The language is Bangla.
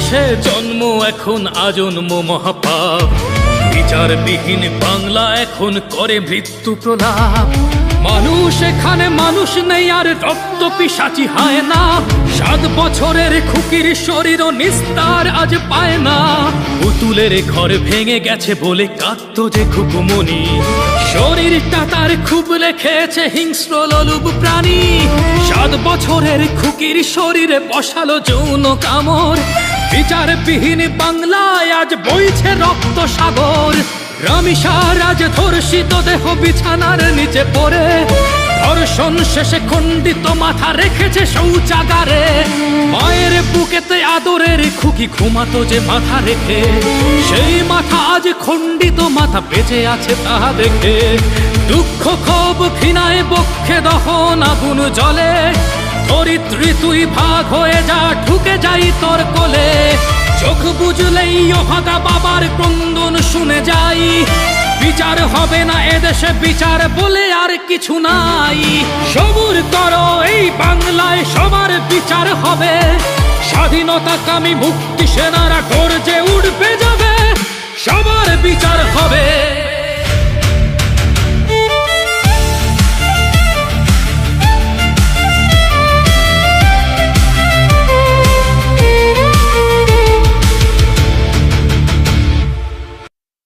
দেশে জন্ম এখন আজন্ম মহাপাপ। বিচারবিহীন বাংলা এখন করে মৃত্যু প্রলাপ। মানুষ এখানে মানুষ নেই আর রক্ত পিশাচি হয় না। 7 বছরের খুকির শরীরও নিস্তার আজ পায় না। পুতুলের ঘর ভেঙে গেছে বলে কাঁদত যে খুকুমনি, শরীরটা তার খুব রেখেছে হিংস্র লোলুপ প্রাণী। 7 বছরের খুকির শরীরে বসালো যৌন কামড়। বিচারবিহীন বাংলায় আজ বইছে রক্ত সাগর। রামিসার আজ ধর্ষিত দেহ বিছানার নিচে পড়ে, ধর্ষণ শেষে খণ্ডিত মাথা রেখেছে শৌচাগারে। মায়ের বুকেতে আদরের খুকি ঘুমাতো যে মাথা রেখে, সেই মাথা আজ খণ্ডিত মাথা বেঁচে আছে তা দেখে। দুঃখ ক্ষোভ ঘৃণায় বক্ষে দহন আগুন জ্বলে, ধরিত্রী তুই ভাগ হয়ে যা, ঢুকে যাই তোর কোলে। চোখ বুঝলেই অভাগা বাবার ক্রন্দন শুনে যাই। বিচার হবে না এদেশে, বিচার বলে আর কিছু নাই। সবুর করো এই বাংলায় সবার বিচার হবে। স্বাধীনতাকামী মুক্তি সেনারা গর্জে উঠবে যাবে, সবার বিচার হবে।